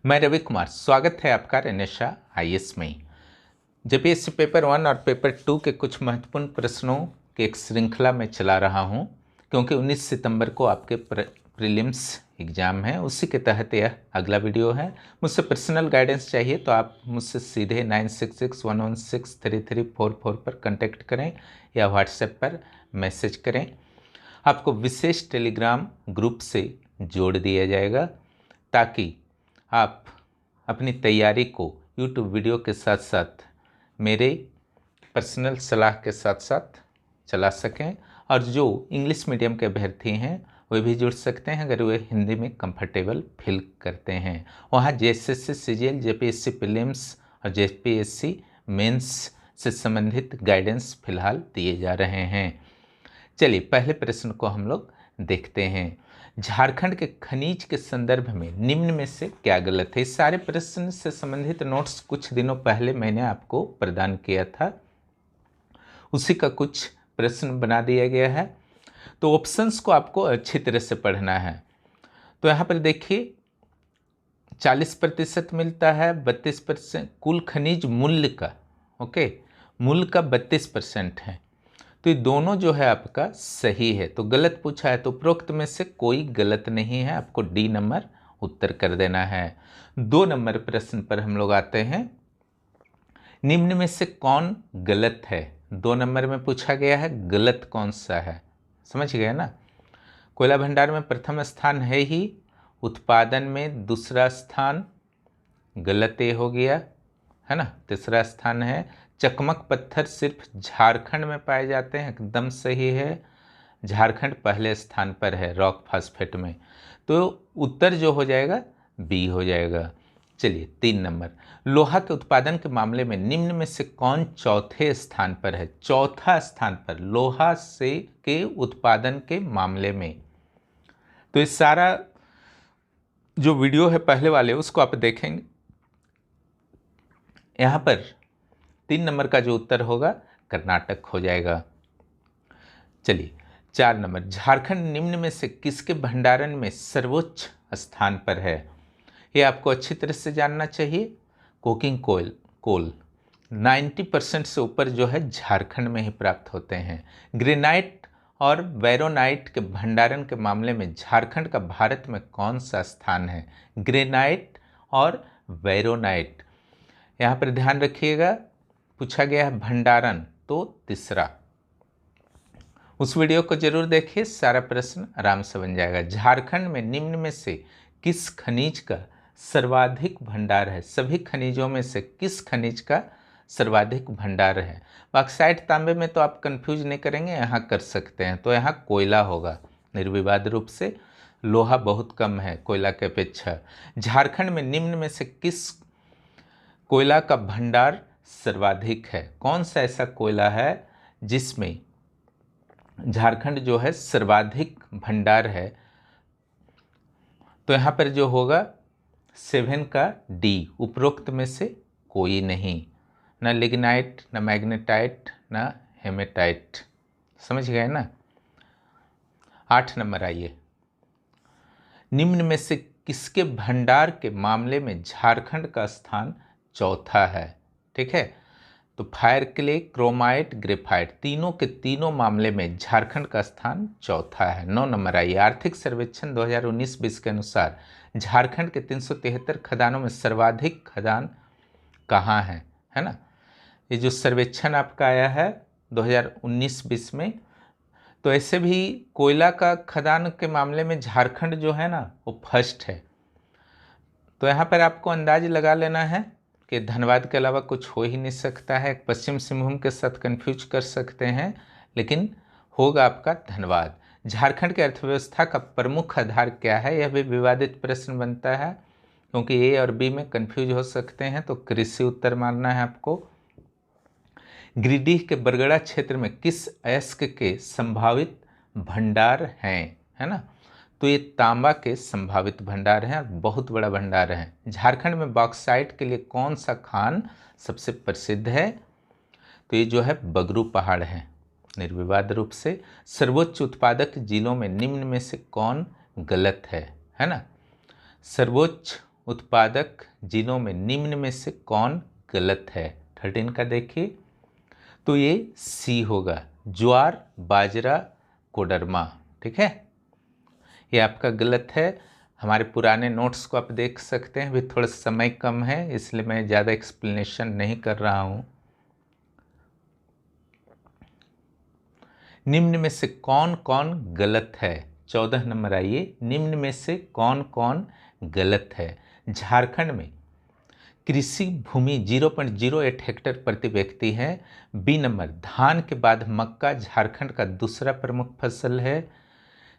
मैं रवि कुमार, स्वागत है आपका रेनेशा आईएएस में। जेपीएससी पेपर 1 और पेपर 2 के कुछ महत्वपूर्ण प्रश्नों की एक श्रृंखला में चला रहा हूं, क्योंकि 19 सितंबर को आपके प्रीलिम्स एग्ज़ाम है। उसी के तहत यह अगला वीडियो है। मुझसे पर्सनल गाइडेंस चाहिए तो आप मुझसे सीधे 9661163344 पर कांटेक्ट करें या व्हाट्सएप पर मैसेज करें। आपको विशेष टेलीग्राम ग्रुप से जोड़ दिया जाएगा ताकि आप अपनी तैयारी को YouTube वीडियो के साथ साथ मेरे पर्सनल सलाह के साथ साथ चला सकें। और जो इंग्लिश मीडियम के अभ्यर्थी हैं वे भी जुड़ सकते हैं अगर वे हिंदी में कंफर्टेबल फील करते हैं। वहाँ जेएसएससी सीजीएल, जेपीएससी प्रीलिम्स और जेपीएससी मेंस से संबंधित गाइडेंस फिलहाल दिए जा रहे हैं। चलिए पहले प्रश्न को हम लोग देखते हैं। झारखंड के खनिज के संदर्भ में निम्न में से क्या गलत है। इस सारे प्रश्न से संबंधित नोट्स कुछ दिनों पहले मैंने आपको प्रदान किया था, उसी का कुछ प्रश्न बना दिया गया है। तो ऑप्शंस को आपको अच्छी तरह से पढ़ना है। तो यहाँ पर देखिए 40% मिलता है, 32% कुल खनिज मूल्य का, ओके, मूल्य का 32% है। तो ये दोनों जो है आपका सही है। तो गलत पूछा है तो उपरोक्त में से कोई गलत नहीं है, आपको डी नंबर उत्तर कर देना है। 2 नंबर प्रश्न पर हम लोग आते हैं। निम्न में से कौन गलत है। 2 नंबर में पूछा गया है गलत कौन सा है, समझ गए ना। कोयला भंडार में प्रथम स्थान है ही, उत्पादन में दूसरा स्थान गलत ये हो गया है ना, तीसरा स्थान है। चकमक पत्थर सिर्फ झारखंड में पाए जाते हैं, एकदम सही है, झारखंड पहले स्थान पर है रॉक फास्फेट में। तो उत्तर जो हो जाएगा बी हो जाएगा। चलिए 3 नंबर, लोहा के उत्पादन के मामले में निम्न में से कौन चौथे स्थान पर है। चौथा स्थान पर लोहा से के उत्पादन के मामले में। तो इस सारा जो वीडियो है पहले वाले उसको आप देखेंगे। यहाँ पर 3 नंबर का जो उत्तर होगा कर्नाटक हो जाएगा। चलिए 4 नंबर, झारखंड निम्न में से किसके भंडारण में सर्वोच्च स्थान पर है। ये आपको अच्छी तरह से जानना चाहिए। कोकिंग कोल 90% से ऊपर जो है झारखंड में ही प्राप्त होते हैं। ग्रेनाइट और वैरोनाइट के भंडारण के मामले में झारखंड का भारत में कौन सा स्थान है। ग्रेनाइट और वैरोनाइट, यहाँ पर ध्यान रखिएगा, पूछा गया है भंडारण तो तीसरा। उस वीडियो को जरूर देखिए, सारा प्रश्न आराम से बन जाएगा। झारखंड में निम्न में से किस खनिज का सर्वाधिक भंडार है। सभी खनिजों में से किस खनिज का सर्वाधिक भंडार है। बॉक्साइट तांबे में तो आप कंफ्यूज नहीं करेंगे, यहाँ कर सकते हैं। तो यहाँ कोयला होगा निर्विवाद रूप से, लोहा बहुत कम है कोयला के अपेक्षा। झारखंड में निम्न में से किस कोयला का भंडार सर्वाधिक है। कौन सा ऐसा कोयला है जिसमें झारखंड जो है सर्वाधिक भंडार है। तो यहाँ पर जो होगा 7 का डी, उपरोक्त में से कोई नहीं, ना लिग्नाइट, ना मैग्नेटाइट, ना हेमेटाइट, समझ गए ना। 8 नंबर आइए, निम्न में से किसके भंडार के मामले में झारखंड का स्थान चौथा है। ठीक है, तो फायर क्ले, क्रोमाइट, ग्रेफाइट, तीनों के तीनों मामले में झारखंड का स्थान चौथा है। 9 नंबर आइए, आर्थिक सर्वेक्षण 2019-20 के अनुसार झारखंड के 373 खदानों में सर्वाधिक खदान कहाँ है ना। ये जो सर्वेक्षण आपका आया है 2019-20 में, तो ऐसे भी कोयला का खदान के मामले में झारखंड जो है ना वो फर्स्ट है। तो यहाँ पर आपको अंदाज लगा लेना है कि धनबाद के अलावा कुछ हो ही नहीं सकता है। पश्चिम सिंहभूम के साथ कंफ्यूज कर सकते हैं, लेकिन होगा आपका धनबाद। झारखंड की अर्थव्यवस्था का प्रमुख आधार क्या है, यह भी विवादित प्रश्न बनता है, क्योंकि ए और बी में कंफ्यूज हो सकते हैं। तो कृषि उत्तर मानना है आपको। गिरिडीह के बरगड़ा क्षेत्र में किस अयस्क के संभावित भंडार हैं, है ना। तो ये तांबा के संभावित भंडार हैं और बहुत बड़ा भंडार है। झारखंड में बॉक्साइट के लिए कौन सा खान सबसे प्रसिद्ध है। तो ये जो है बगरू पहाड़ है निर्विवाद रूप से। सर्वोच्च उत्पादक जिलों में निम्न में से कौन गलत है ना। सर्वोच्च उत्पादक जिलों में निम्न में से कौन गलत है? 13 का देखिए, तो ये सी होगा, ज्वार, बाजरा, कोडरमा। ठीक है, ये आपका गलत है। हमारे पुराने नोट्स को आप देख सकते हैं, अभी थोड़ा समय कम है इसलिए मैं ज़्यादा एक्सप्लेनेशन नहीं कर रहा हूँ। निम्न में से कौन कौन गलत है? 14 नंबर आइए, निम्न में से कौन कौन गलत है? झारखंड में कृषि भूमि 0.08 हेक्टेयर प्रति व्यक्ति है। बी नंबर, धान के बाद मक्का झारखंड का दूसरा प्रमुख फसल है।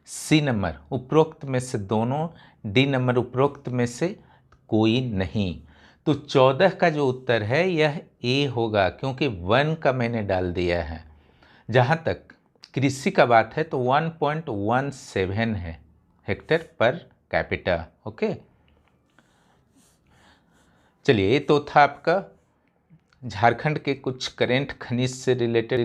सी नंबर, उपरोक्त में से दोनों। डी नंबर, उपरोक्त में से कोई नहीं। तो 14 का जो उत्तर है यह ए होगा, क्योंकि 1 का मैंने डाल दिया है। जहाँ तक कृषि का बात है तो 1.17 है हेक्टेयर पर कैपिटा। ओके, चलिए, ये तो था आपका झारखंड के कुछ करेंट खनिज से रिलेटेड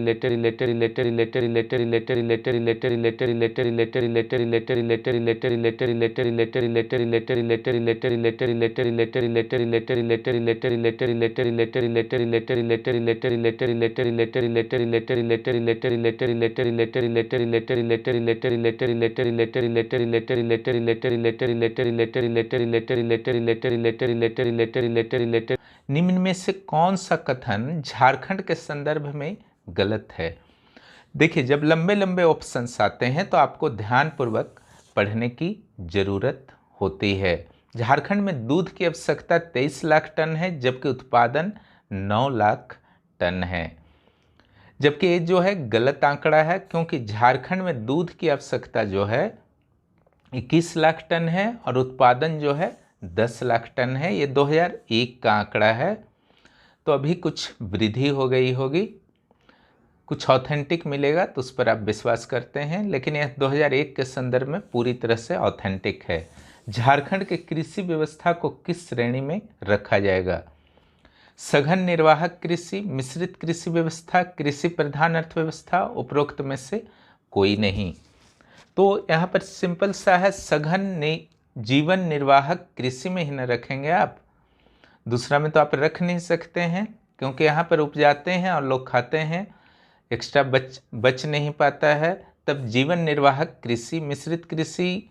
निम्न में से कौन सा कथन झारखंड के संदर्भ में गलत है? देखिए, जब लंबे लंबे ऑप्शंस आते हैं तो आपको ध्यानपूर्वक पढ़ने की जरूरत होती है। झारखंड में दूध की आवश्यकता 23 लाख टन है, जबकि उत्पादन 9 लाख टन है। जबकि ये जो है गलत आंकड़ा है, क्योंकि झारखंड में दूध की आवश्यकता जो है 21 लाख टन है और उत्पादन जो है 10 लाख टन है। ये 2001 का आंकड़ा है, तो अभी कुछ वृद्धि हो गई होगी, कुछ ऑथेंटिक मिलेगा तो उस पर आप विश्वास करते हैं, लेकिन यह 2001 के संदर्भ में पूरी तरह से ऑथेंटिक है। झारखंड के कृषि व्यवस्था को किस श्रेणी में रखा जाएगा? सघन निर्वाहक कृषि, मिश्रित कृषि व्यवस्था, कृषि प्रधान अर्थव्यवस्था, उपरोक्त में से कोई नहीं। तो यहाँ पर सिंपल सा है, सघन जीवन निर्वाहक कृषि में ही न रखेंगे आप, दूसरा में तो आप रख नहीं सकते हैं, क्योंकि यहाँ पर उपजाते हैं और लोग खाते हैं, एक्स्ट्रा बच नहीं पाता है। तब जीवन निर्वाहक कृषि, मिश्रित कृषि,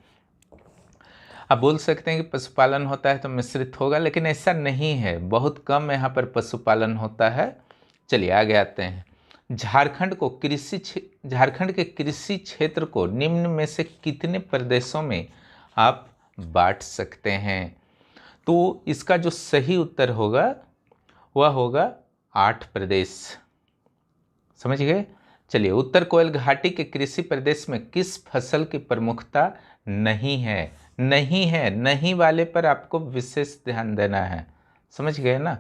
आप बोल सकते हैं कि पशुपालन होता है तो मिश्रित होगा, लेकिन ऐसा नहीं है, बहुत कम यहाँ पर पशुपालन होता है। चलिए आगे आते हैं। झारखंड के कृषि क्षेत्र को निम्न में से कितने प्रदेशों में आप बांट सकते हैं? तो इसका जो सही उत्तर होगा वह होगा 8 प्रदेश। समझ गए? चलिए, उत्तर कोयल घाटी के कृषि प्रदेश में किस फसल की प्रमुखता नहीं है? नहीं है, नहीं वाले पर आपको विशेष ध्यान देना है। समझ गए ना?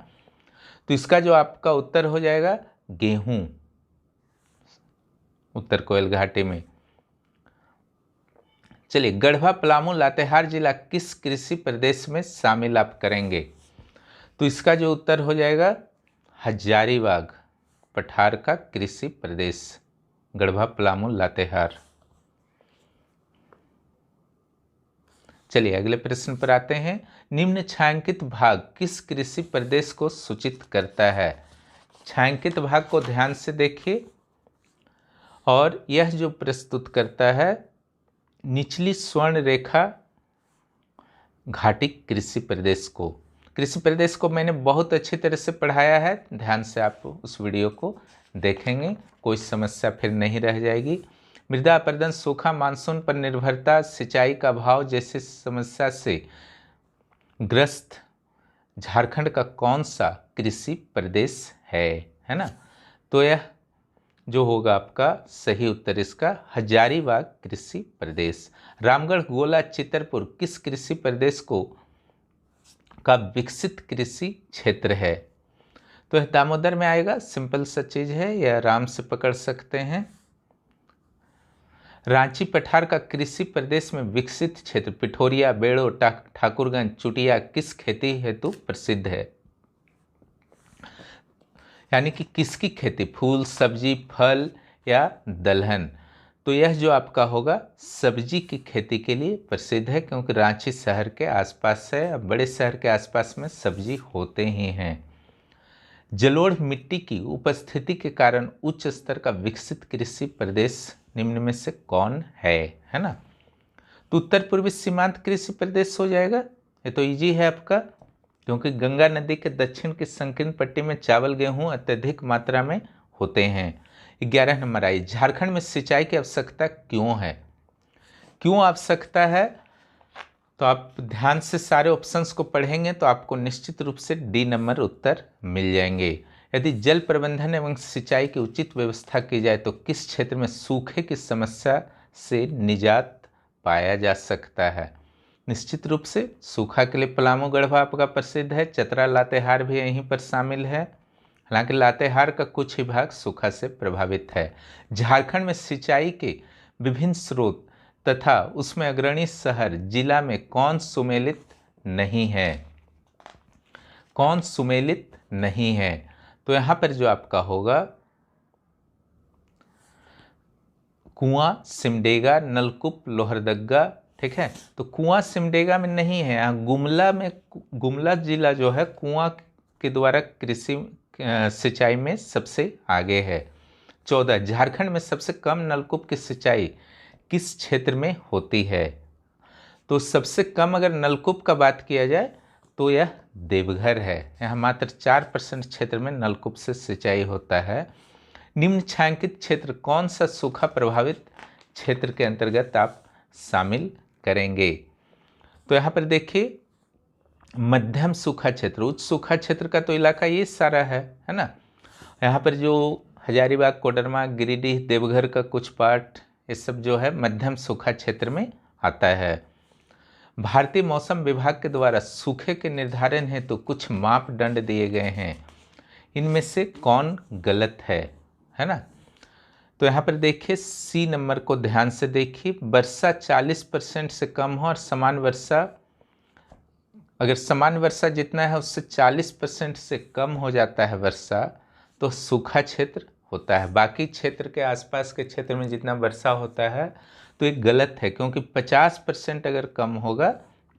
तो इसका जो आपका उत्तर हो जाएगा गेहूं, उत्तर कोयल घाटी में। चलिए, गढ़वा, पलामू, लातेहार जिला किस कृषि प्रदेश में शामिल आप करेंगे? तो इसका जो उत्तर हो जाएगा हजारीबाग, पठार का कृषि प्रदेश, गढ़वा, पलामू, लातेहार। चलिए अगले प्रश्न पर आते हैं। निम्न छायांकित भाग किस कृषि प्रदेश को सूचित करता है? छायांकित भाग को ध्यान से देखिए, और यह जो प्रस्तुत करता है निचली स्वर्ण रेखा घाटी कृषि प्रदेश को। कृषि प्रदेश को मैंने बहुत अच्छी तरह से पढ़ाया है, ध्यान से आप उस वीडियो को देखेंगे, कोई समस्या फिर नहीं रह जाएगी। मृदा अपर्दन, सूखा, मानसून पर निर्भरता, सिंचाई का अभाव जैसी समस्या से ग्रस्त झारखंड का कौन सा कृषि प्रदेश है ना? तो यह जो होगा आपका सही उत्तर इसका हजारीबाग कृषि प्रदेश। रामगढ़, गोला, चितरपुर किस कृषि प्रदेश का विकसित कृषि क्षेत्र है? तो यह दामोदर में आएगा, सिंपल सा चीज है, यह आराम से पकड़ सकते हैं। रांची पठार का कृषि प्रदेश में विकसित क्षेत्र पिठोरिया, बेड़ो, ठाकुरगंज, चुटिया किस खेती हेतु प्रसिद्ध है? यानी कि किसकी खेती, फूल, सब्जी, फल या दलहन? तो यह जो आपका होगा सब्जी की खेती के लिए प्रसिद्ध है, क्योंकि रांची शहर के आसपास है, अब बड़े शहर के आसपास में सब्जी होते ही हैं। जलोढ़ मिट्टी की उपस्थिति के कारण उच्च स्तर का विकसित कृषि प्रदेश निम्न में से कौन है ना? तो उत्तर पूर्वी सीमांत कृषि प्रदेश हो जाएगा। ये तो इजी है आपका, क्योंकि गंगा नदी के दक्षिण की संकीर्ण पट्टी में चावल गेहूं अत्यधिक मात्रा में होते हैं। 11 नंबर आई, झारखंड में सिंचाई की आवश्यकता क्यों है? क्यों आवश्यकता है? तो आप ध्यान से सारे ऑप्शंस को पढ़ेंगे तो आपको निश्चित रूप से डी नंबर उत्तर मिल जाएंगे। यदि जल प्रबंधन एवं सिंचाई की उचित व्यवस्था की जाए तो किस क्षेत्र में सूखे की समस्या से निजात पाया जा सकता है? निश्चित रूप से सूखा के लिए पलामू गढ़वा आपका प्रसिद्ध है। चतरा लातेहार भी यहीं पर शामिल है, हालांकि लातेहार का कुछ ही भाग सूखा से प्रभावित है। झारखंड में सिंचाई के विभिन्न स्रोत तथा उसमें अग्रणी शहर जिला में कौन सुमेलित नहीं है? कौन सुमेलित नहीं है? तो यहां पर जो आपका होगा कुआं, सिमडेगा, नलकूप, लोहरदगा, ठीक है। तो कुआं सिमडेगा में नहीं है, यहाँ गुमला में, गुमला जिला जो है कुआं के द्वारा कृषि सिंचाई में सबसे आगे है। 14, झारखंड में सबसे कम नलकूप की सिंचाई किस क्षेत्र में होती है? तो सबसे कम अगर नलकूप का बात किया जाए तो यह देवघर है। यहाँ मात्र 4% क्षेत्र में नलकूप से सिंचाई होता है। निम्न छायांकित क्षेत्र कौन सा सूखा प्रभावित क्षेत्र के अंतर्गत आप शामिल करेंगे? तो यहाँ पर देखिए मध्यम सूखा क्षेत्र, उच्च सूखा क्षेत्र का तो इलाका ये सारा है ना। यहाँ पर जो हजारीबाग, कोडरमा, गिरिडीह, देवघर का कुछ पार्ट, ये सब जो है मध्यम सूखा क्षेत्र में आता है। भारतीय मौसम विभाग के द्वारा सूखे के निर्धारण हेतु तो कुछ मापदंड दिए गए हैं, इनमें से कौन गलत है ना? तो यहाँ पर देखिए सी नंबर को ध्यान से देखिए, वर्षा 40% से कम हो और समान वर्षा, अगर समान वर्षा जितना है उससे 40% से कम हो जाता है वर्षा तो सूखा क्षेत्र होता है। बाकी क्षेत्र के आसपास के क्षेत्र में जितना वर्षा होता है तो ये गलत है, क्योंकि 50% अगर कम होगा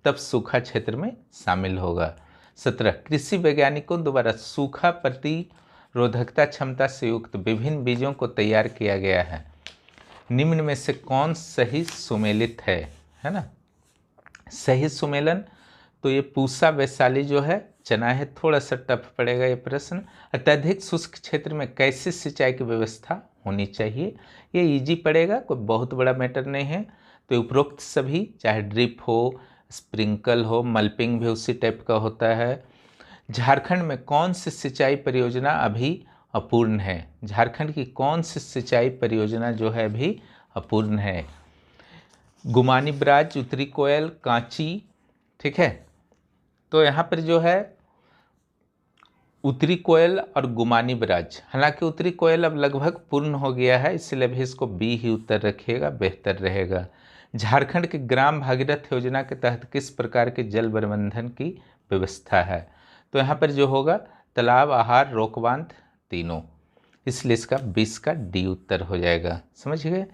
तब सूखा क्षेत्र में शामिल होगा। 17, कृषि वैज्ञानिकों द्वारा सूखा प्रतिरोधकता क्षमता से युक्त विभिन्न बीजों को तैयार किया गया है, निम्न में से कौन सही सुमेलित है ना? सही सुमेलन तो ये पूसा वैशाली जो है चना है, थोड़ा सा टफ पड़ेगा ये प्रश्न। अत्यधिक शुष्क क्षेत्र में कैसे सिंचाई की व्यवस्था होनी चाहिए? ये इजी पड़ेगा, कोई बहुत बड़ा मैटर नहीं है। तो उपरोक्त सभी, चाहे ड्रिप हो, स्प्रिंकल हो, मल्पिंग भी उसी टाइप का होता है। झारखंड में कौन सी सिंचाई परियोजना अभी अपूर्ण है? झारखंड की कौन सी सिंचाई परियोजना जो है अभी अपूर्ण है? गुमानी बराज, उत्तरी कोयल, कांची, ठीक है। तो यहाँ पर जो है उत्तरी कोयल और गुमानी बराज, हालांकि उत्तरी कोयल अब लगभग पूर्ण हो गया है, इसलिए भी इसको बी ही उत्तर रखिएगा, बेहतर रहेगा। झारखंड की ग्राम भागीरथ योजना के तहत किस प्रकार के जल प्रबंधन की व्यवस्था है? तो यहाँ पर जो होगा तालाब, आहार, रोकबांध, तीनों, इसलिए इसका 20 का डी उत्तर हो जाएगा। समझ गए?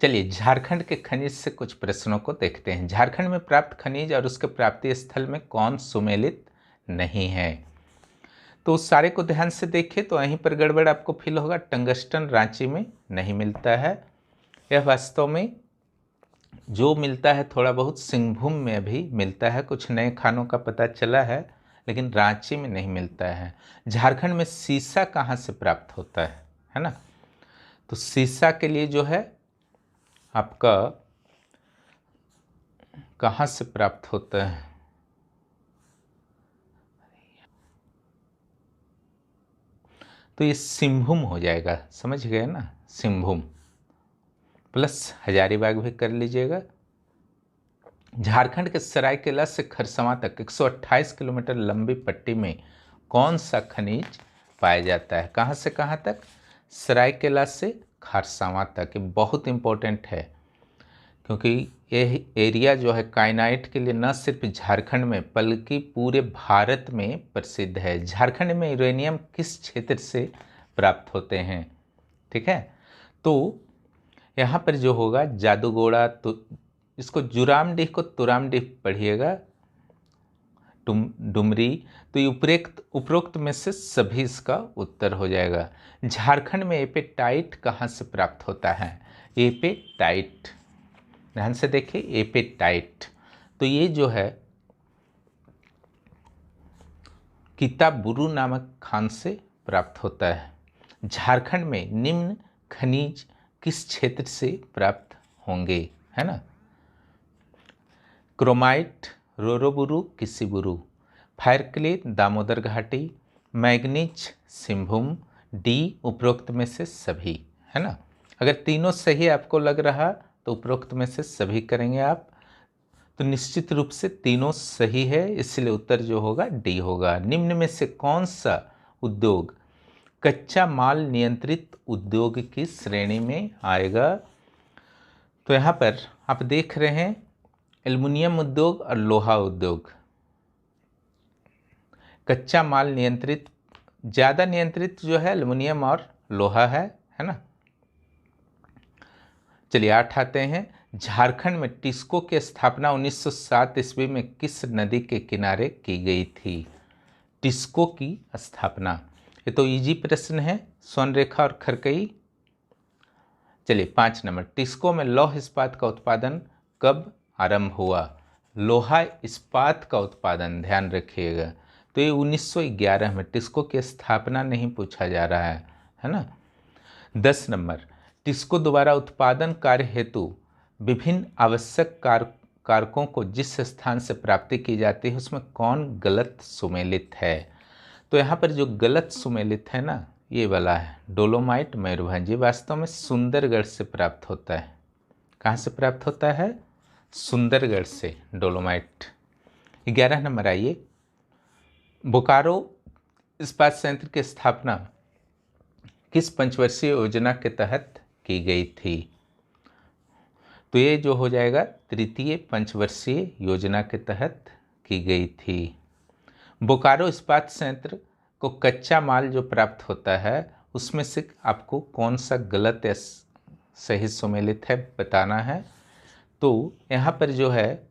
चलिए झारखंड के खनिज से कुछ प्रश्नों को देखते हैं। झारखंड में प्राप्त खनिज और उसके प्राप्ति स्थल में कौन सुमेलित नहीं है? तो उस सारे को ध्यान से देखें तो वहीं पर गड़बड़ आपको फील होगा। टंगस्टन रांची में नहीं मिलता है, यह वास्तव में जो मिलता है थोड़ा बहुत सिंहभूम में भी मिलता है, कुछ नए खानों का पता चला है, लेकिन रांची में नहीं मिलता है। झारखंड में सीसा कहाँ से प्राप्त होता है ना? तो सीसा के लिए जो है आपका कहाँ से प्राप्त होता है? तो ये सिंहभूम हो जाएगा, समझ गए ना? सिंहभूम प्लस हजारीबाग भी कर लीजिएगा। झारखंड के सरायकेला से खरसवां तक 128 किलोमीटर लंबी पट्टी में कौन सा खनिज पाया जाता है? कहाँ से कहाँ तक? सरायकेला से खरसावां तक। ये बहुत इंपॉर्टेंट है, क्योंकि ये एरिया जो है काइनाइट के लिए न सिर्फ झारखंड में बल्कि पूरे भारत में प्रसिद्ध है। झारखंड में यूरेनियम किस क्षेत्र से प्राप्त होते हैं? ठीक है, तो यहाँ पर जो होगा जादूगोड़ा, तो इसको जुरामडीह को तुरामडीह पढ़िएगा, डुमरी। तो ये उपरोक्त में से सभी इसका उत्तर हो जाएगा। झारखंड में एपेटाइट कहाँ से प्राप्त होता है? एपेटाइट, ध्यान से देखिए, एपेटाइट तो ये जो है किताबुरु नामक खान से प्राप्त होता है। झारखंड में निम्न खनिज किस क्षेत्र से प्राप्त होंगे? है ना, क्रोमाइट, रोरोबुरु, किसीबुरु, फायर क्ले दामोदर घाटी, मैग्नीज सिंहभूम, डी उपरोक्त में से सभी। है ना, अगर तीनों सही आपको लग रहा तो उपरोक्त में से सभी करेंगे आप, तो निश्चित रूप से तीनों सही है, इसलिए उत्तर जो होगा डी होगा। निम्न में से कौन सा उद्योग कच्चा माल नियंत्रित उद्योग की श्रेणी में आएगा? तो यहाँ पर आप देख रहे हैं एल्युमिनियम उद्योग और लोहा उद्योग। कच्चा माल नियंत्रित, ज़्यादा नियंत्रित जो है एल्युमिनियम और लोहा है ना। चलिए 8 आते हैं। झारखंड में टिस्को की स्थापना 1907 ईस्वी में किस नदी के किनारे की गई थी? टिस्को की स्थापना, ये तो इजी प्रश्न है, स्वर्णरेखा और खरकई। चलिए 5 नंबर, टिस्को में लौह इस्पात का उत्पादन कब आरंभ हुआ? लोहा इस्पात का उत्पादन, ध्यान रखिएगा, तो ये 1911 में, टिस्को की स्थापना नहीं पूछा जा रहा है ना। 10 नंबर, टिस्को द्वारा उत्पादन कार्य हेतु विभिन्न आवश्यक कारकों को जिस स्थान से प्राप्ति की जाती है उसमें कौन गलत सुमेलित है? तो यहाँ पर जो गलत सुमेलित है ना, ये वाला है डोलोमाइट मयूरभंज। ये वास्तव में सुंदरगढ़ से प्राप्त होता है। कहाँ से प्राप्त होता है? सुंदरगढ़ से डोलोमाइट। 11 नंबर आइए, बोकारो इस्पात संयंत्र की स्थापना किस पंचवर्षीय योजना के तहत की गई थी? तो ये जो हो जाएगा तृतीय पंचवर्षीय योजना के तहत की गई थी। बोकारो इस्पात संयंत्र को कच्चा माल जो प्राप्त होता है उसमें से आपको कौन सा गलत या सही सुमेलित है बताना है। तो यहाँ पर जो है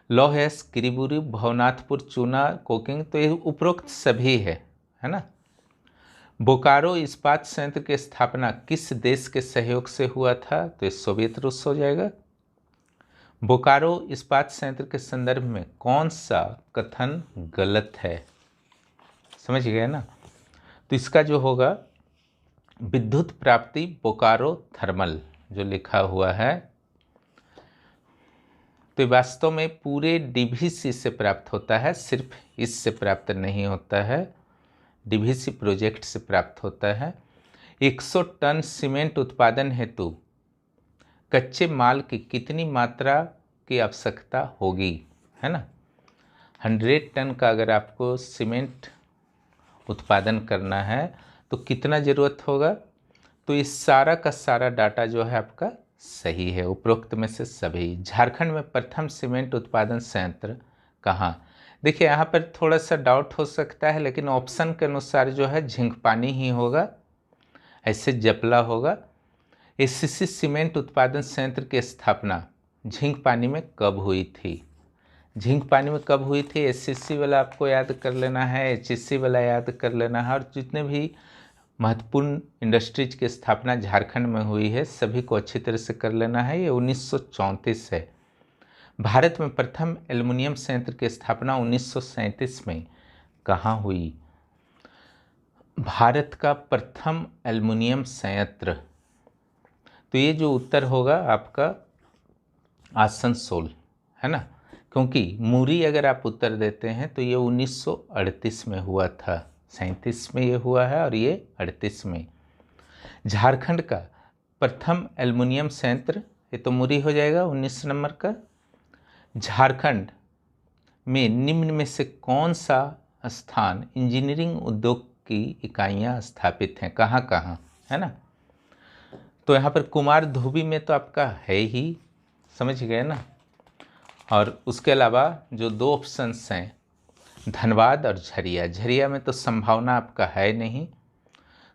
लौहेस, किरीबुरी, भवनाथपुर, चूना, कोकिंग, तो ये उपरोक्त सभी है ना। बोकारो इस्पात संयंत्र की स्थापना किस देश के सहयोग से हुआ था? तो ये सोवियत रूस हो जाएगा। बोकारो इस्पात संयंत्र के संदर्भ में कौन सा कथन गलत है? समझ गए ना। तो इसका जो होगा विद्युत प्राप्ति बोकारो थर्मल जो लिखा हुआ है, तो वास्तव में पूरे डीवीसी से प्राप्त होता है, सिर्फ इससे प्राप्त नहीं होता है, डीवीसी प्रोजेक्ट से प्राप्त होता है। 100 टन सीमेंट उत्पादन हेतु कच्चे माल की कितनी मात्रा की आवश्यकता होगी? है ना, 100 टन का अगर आपको सीमेंट उत्पादन करना है तो कितना ज़रूरत होगा? तो इस सारा का सारा डाटा जो है आपका सही है, उपरोक्त में से सभी। झारखंड में प्रथम सीमेंट उत्पादन संयंत्र कहाँ? देखिए यहाँ पर थोड़ा सा डाउट हो सकता है, लेकिन ऑप्शन के अनुसार जो है झिंकपानी ही होगा, ऐसे जपला होगा। एचसीसी सीमेंट उत्पादन संयंत्र की स्थापना झिंकपानी में कब हुई थी? झिंकपानी में कब हुई थी? एचसीसी वाला आपको याद कर लेना है, एचसीसी वाला याद कर लेना है, और जितने भी महत्वपूर्ण इंडस्ट्रीज की स्थापना झारखंड में हुई है सभी को अच्छी तरह से कर लेना है। ये 1934 है। भारत में प्रथम एल्युमिनियम संयंत्र की स्थापना 1937 में कहाँ हुई? भारत का प्रथम एल्युमिनियम संयंत्र, तो ये जो उत्तर होगा आपका आसनसोल, है ना, क्योंकि मुरी अगर आप उत्तर देते हैं तो ये 1938 में हुआ था, 37 में ये हुआ है और ये 38 में। झारखंड का प्रथम एल्युमिनियम संयंत्र, ये तो मुरी हो जाएगा 19 नंबर का। झारखंड में निम्न में से कौन सा स्थान इंजीनियरिंग उद्योग की इकाइयाँ स्थापित हैं? कहाँ, है ना। तो यहाँ पर कुमार धोबी में तो आपका है ही, समझ गए ना। और उसके अलावा जो 2 ऑप्शंस हैं, धनबाद और झरिया, झरिया में तो संभावना आपका है नहीं,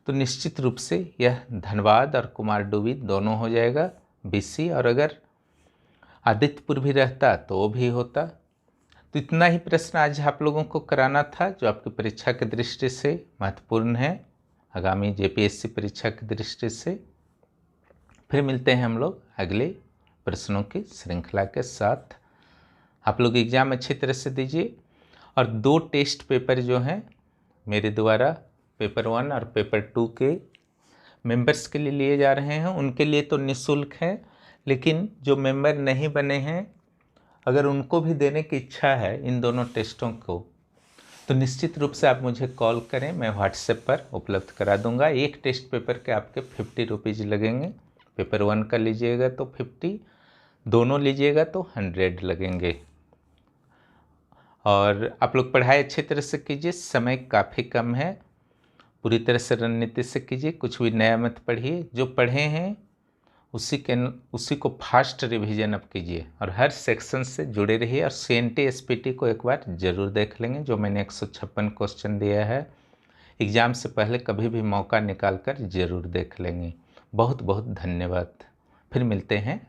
तो निश्चित रूप से यह धनबाद और कुमारडुबी दोनों हो जाएगा BC। और अगर आदित्यपुर भी रहता तो वो भी होता। तो इतना ही प्रश्न आज आप लोगों को कराना था, जो आपकी परीक्षा की दृष्टि से महत्वपूर्ण है, आगामी JPSC परीक्षा की दृष्टि से। फिर मिलते हैं हम लोग अगले प्रश्नों की श्रृंखला के साथ। आप लोग एग्ज़ाम अच्छी तरह से दीजिए। और 2 टेस्ट पेपर जो हैं मेरे द्वारा, पेपर 1 और पेपर 2 के मेंबर्स के लिए लिए जा रहे हैं। उनके लिए तो निःशुल्क है, लेकिन जो मेंबर नहीं बने हैं, अगर उनको भी देने की इच्छा है इन दोनों टेस्टों को, तो निश्चित रूप से आप मुझे कॉल करें, मैं व्हाट्सएप पर उपलब्ध करा दूंगा। एक टेस्ट पेपर के आपके 50 रुपीज़ लगेंगे। पेपर 1 का लीजिएगा तो 50, दोनों लीजिएगा तो 100 लगेंगे। और आप लोग पढ़ाई अच्छी तरह से कीजिए, समय काफ़ी कम है, पूरी तरह से रणनीति से कीजिए, कुछ भी नया मत पढ़िए। जो पढ़े हैं उसी को फास्ट रिवीजन अब कीजिए, और हर सेक्शन से जुड़े रहिए। और CNT SPT को एक बार ज़रूर देख लेंगे, जो मैंने 156 क्वेश्चन दिया है। एग्ज़ाम से पहले कभी भी मौका निकाल कर ज़रूर देख लेंगे। बहुत बहुत धन्यवाद। फिर मिलते हैं।